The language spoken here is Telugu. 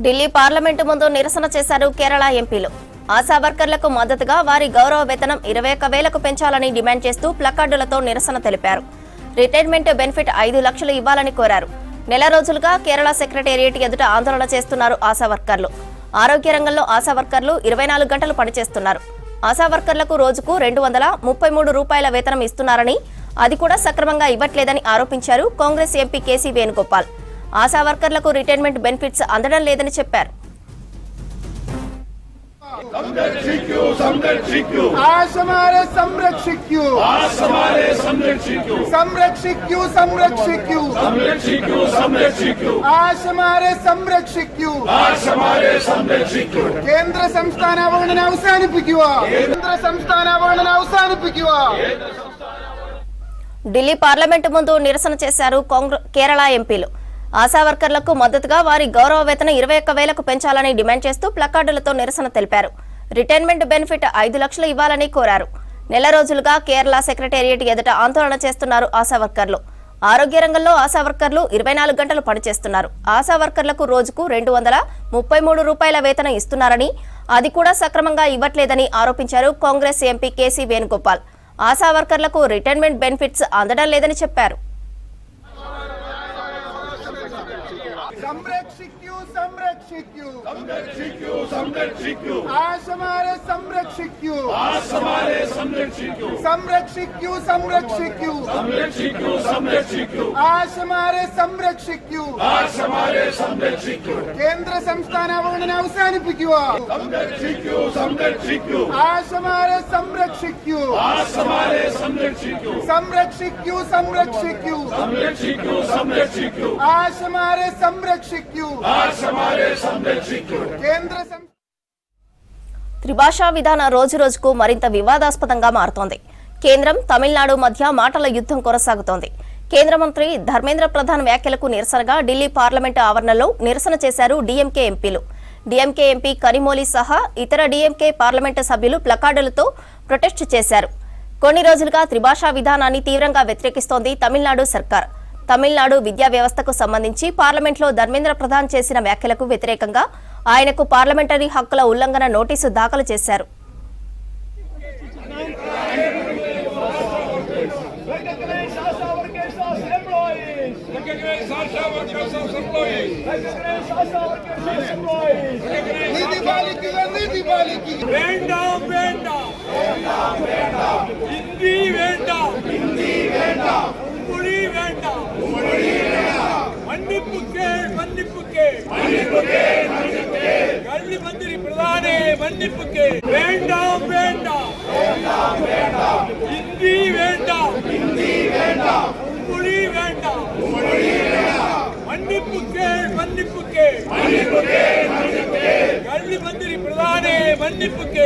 ఢిల్లీ పార్లమెంటు ముందు నిరసన చేశారు కేరళ ఎంపీలు. ఆశా వర్కర్లకు మద్దతుగా వారి గౌరవ వేతనం 21,000కు పెంచాలని డిమాండ్ చేస్తూ ప్లకార్డులతో నిరసన తెలిపారు. రిటైర్మెంట్ బెనిఫిట్ 5 లక్షలు ఇవ్వాలని కోరారు. నెల రోజులుగా కేరళ సెక్రటేరియట్ ఎదుట ఆందోళన చేస్తున్నారు ఆశా వర్కర్లు. ఆరోగ్య రంగంలో ఆశా వర్కర్లు 24 గంటలు పనిచేస్తున్నారు. ఆశా వర్కర్లకు రోజుకు 233 రూపాయల వేతనం ఇస్తున్నారని, అది కూడా సక్రమంగా ఇవ్వట్లేదని ఆరోపించారు కాంగ్రెస్ ఎంపీ కేసీ వేణుగోపాల్. ఆశా వర్కర్లకు రిటైర్మెంట్ బెనిఫిట్స్ అందడం లేదని చెప్పారు. కేంద్ర సంസ്ഥാന അവഗണന അവസാനിപ്പിക്കുക. ఢిల్లీ పార్లమెంటు ముందు నిరసన చేశారు కేరళ ఎంపీలు. ఆశా వర్కర్లకు మద్దతుగా వారి గౌరవ వేతనం 21,000కు పెంచాలని డిమాండ్ చేస్తూ ప్లకార్డులతో నిరసన తెలిపారు. రిటైర్మెంట్ బెనిఫిట్ 5 లక్షలు ఇవ్వాలని కోరారు. నెల రోజులుగా కేరళ సెక్రటేరియట్ ఎదుట ఆందోళన చేస్తున్నారు ఆశా వర్కర్లు. ఆరోగ్య రంగంలో ఆశా వర్కర్లు 24 గంటలు పనిచేస్తున్నారు. ఆశా వర్కర్లకు రోజుకు 233 రూపాయల వేతనం ఇస్తున్నారని, అది కూడా సక్రమంగా ఇవ్వట్లేదని ఆరోపించారు కాంగ్రెస్ ఎంపీ కేసీ వేణుగోపాల్. ఆశా వర్కర్లకు రిటైర్మెంట్ బెనిఫిట్స్ అందడం లేదని చెప్పారు. కేంద్ర సంസ്ഥാന അവഗണന അവസാനിപ്പിക്കുക. ആശമാരെ സംരക്ഷിക്കൂ. ആശമാരെ സംരക്ഷിക്കൂ. కేంద్ర త్రిభాషా విధాన రోజు రోజుకు మరింత వివాదాస్పదంగా మారుతోంది. కేంద్రం తమిళనాడు మధ్య మాటల యుద్ధం కొనసాగుతోంది. కేంద్ర మంత్రి ధర్మేంద్ర ప్రధాన్ వ్యాఖ్యలకు నిరసనగా ఢిల్లీ పార్లమెంటు ఆవరణలో నిరసన చేశారు డీఎంకే ఎంపీలు. డీఎంకే ఎంపీ కనిమోలి సహా ఇతర డీఎంకే పార్లమెంటు సభ్యులు ప్లకార్డులతో ప్రొటెస్ట్ చేశారు. కొన్ని రోజులుగా త్రిభాషా విధానాన్ని తీవ్రంగా వ్యతిరేకిస్తోంది తమిళనాడు సర్కార్. తమిళనాడు విద్యా వ్యవస్థకు సంబంధించి పార్లమెంట్లో ధర్మేంద్ర ప్రధాన్ చేసిన వ్యాఖ్యలకు వ్యతిరేకంగా ఆయనకు పార్లమెంటరీ హక్కుల ఉల్లంఘన నోటీసు దాఖలు చేశారు. मंत्री प्रधाने मन्निप्पुके वेंडाम वेंडाम हिंदी वेंडाम उम्मुड़ी वेंडाम मन्निप्पुके गल्ली मंत्री प्रधाने मन्निप्पुके